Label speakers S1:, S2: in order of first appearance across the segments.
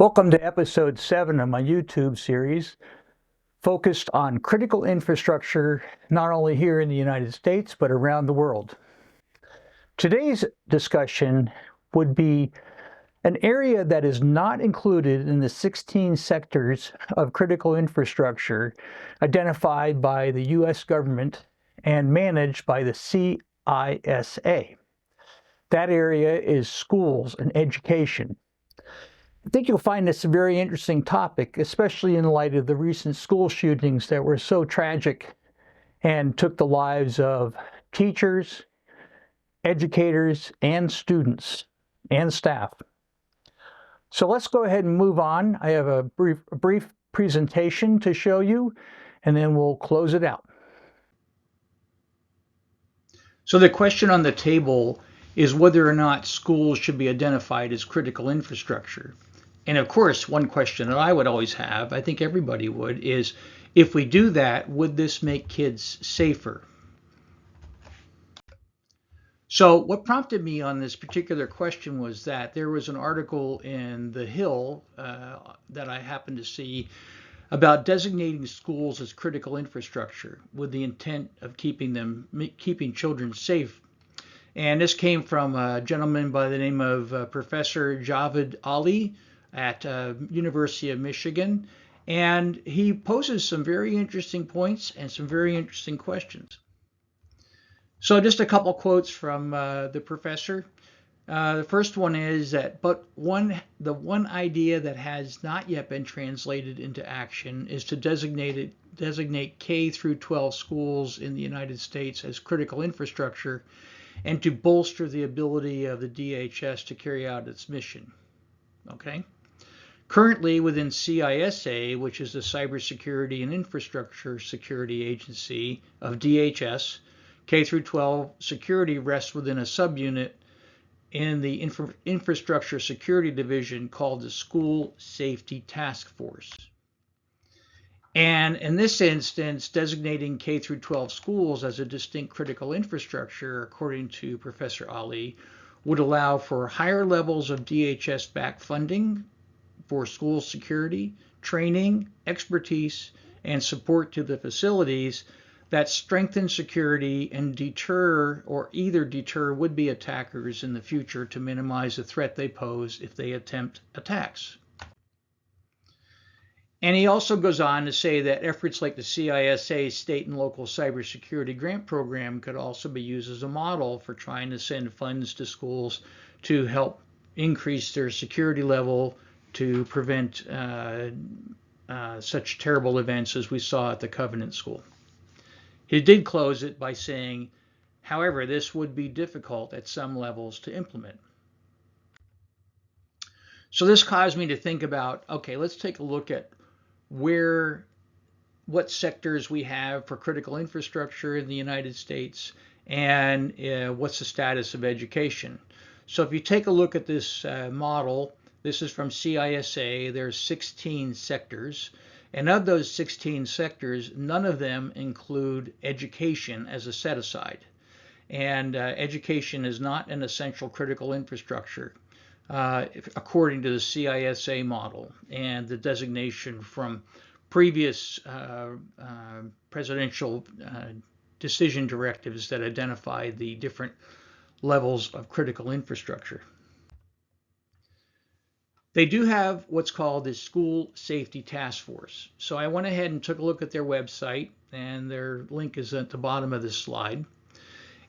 S1: Welcome to episode 7 of my YouTube series focused on critical infrastructure, not only here in the United States, but around the world. Today's discussion would be an area that is not included in the 16 sectors of critical infrastructure identified by the U.S. government and managed by the CISA. That area is schools and education. I think you'll find this a very interesting topic, especially in light of the recent school shootings that were so tragic and took the lives of teachers, educators, and students and staff. So let's go ahead and move on. I have a brief presentation to show you, and then we'll close it out. So the question on the table is whether or not schools should be identified as critical infrastructure. And of course, one question that I would always have, I think everybody would, is if we do that, would this make kids safer? So what prompted me on this particular question was that there was an article in The Hill that I happened to see about designating schools as critical infrastructure with the intent of keeping children safe. And this came from a gentleman by the name of Professor Javed Ali at University of Michigan. And he poses some very interesting points and some very interesting questions. So just a couple quotes from the professor. The first one is that, the one idea that has not yet been translated into action is to designate K through 12 schools in the United States as critical infrastructure and to bolster the ability of the DHS to carry out its mission. Okay. Currently within CISA, which is the Cybersecurity and Infrastructure Security Agency of DHS, K through 12 security rests within a subunit in the Infrastructure Security Division called the School Safety Task Force. And in this instance, designating K through 12 schools as a distinct critical infrastructure, according to Professor Ali, would allow for higher levels of DHS-backed funding for school security, training, expertise, and support to the facilities that strengthen security and deter would-be attackers in the future to minimize the threat they pose if they attempt attacks. And he also goes on to say that efforts like the CISA state and local cybersecurity grant program could also be used as a model for trying to send funds to schools to help increase their security level to prevent such terrible events as we saw at the Covenant School. He did close it by saying, however, this would be difficult at some levels to implement. So this caused me to think about, okay, let's take a look at what sectors we have for critical infrastructure in the United States and what's the status of education. So if you take a look at this model, this is from CISA, there's 16 sectors. And of those 16 sectors, none of them include education as a set-aside. And education is not an essential critical infrastructure, according to the CISA model and the designation from previous presidential decision directives that identify the different levels of critical infrastructure. They do have what's called the School Safety Task Force. So I went ahead and took a look at their website, and their link is at the bottom of this slide.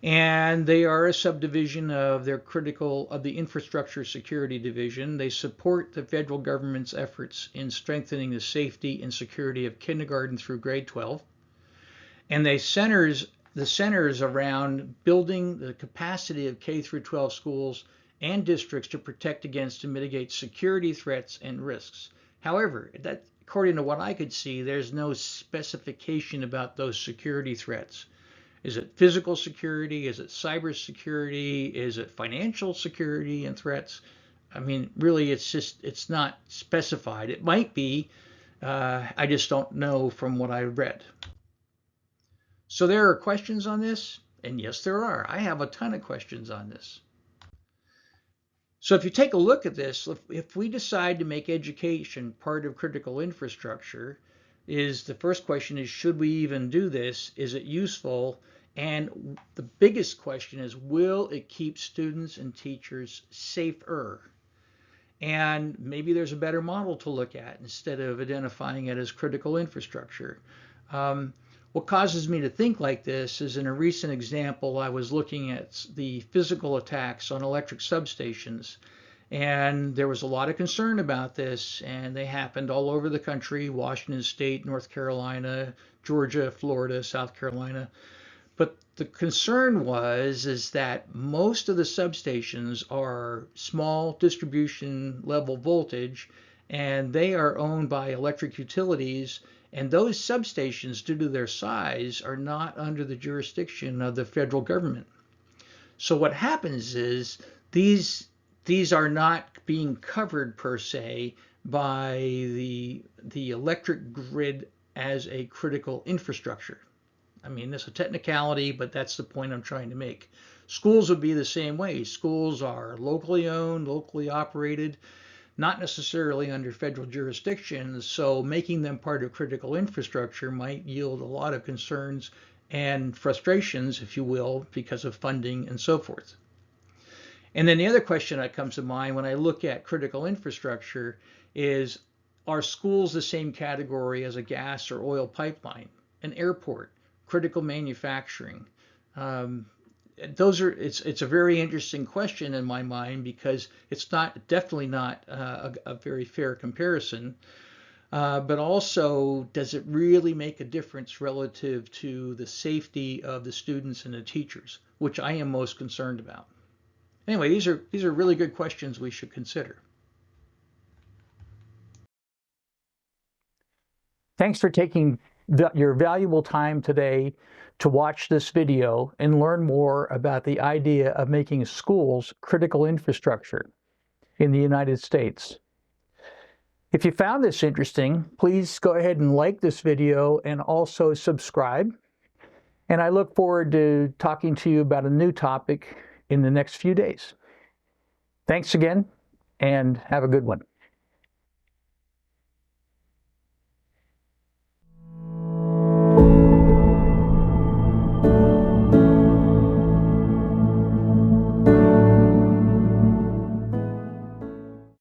S1: And they are a subdivision of the Infrastructure Security Division. They support the federal government's efforts in strengthening the safety and security of kindergarten through grade 12. And the centers around building the capacity of K through 12 schools and districts to protect against and mitigate security threats and risks. However, according to what I could see, there's no specification about those security threats. Is it physical security? Is it cyber security? Is it financial security and threats? I mean, really, it's not specified. It might be, I just don't know from what I read. So there are questions on this, and yes, there are. I have a ton of questions on this. So if you take a look at this, if we decide to make education part of critical infrastructure, is the first question is, should we even do this? Is it useful? And the biggest question is, will it keep students and teachers safer? And maybe there's a better model to look at instead of identifying it as critical infrastructure. What causes me to think like this is, in a recent example, I was looking at the physical attacks on electric substations. And there was a lot of concern about this, and they happened all over the country: Washington State, North Carolina, Georgia, Florida, South Carolina. But the concern is that most of the substations are small distribution level voltage, and they are owned by electric utilities. And those substations, due to their size, are not under the jurisdiction of the federal government. So what happens is these are not being covered per se by the electric grid as a critical infrastructure. I mean, it's a technicality, but that's the point I'm trying to make. Schools would be the same way. Schools are locally owned, locally operated, not necessarily under federal jurisdiction, so making them part of critical infrastructure might yield a lot of concerns and frustrations, if you will, because of funding and so forth. And then the other question that comes to mind when I look at critical infrastructure is, are schools the same category as a gas or oil pipeline, an airport, critical manufacturing? It's a very interesting question in my mind, because it's definitely not a very fair comparison. But also, does it really make a difference relative to the safety of the students and the teachers, which I am most concerned about? Anyway, these are really good questions we should consider. Thanks for taking your valuable time today to watch this video and learn more about the idea of making schools critical infrastructure in the United States. If you found this interesting, please go ahead and like this video and also subscribe. And I look forward to talking to you about a new topic in the next few days. Thanks again, and have a good one.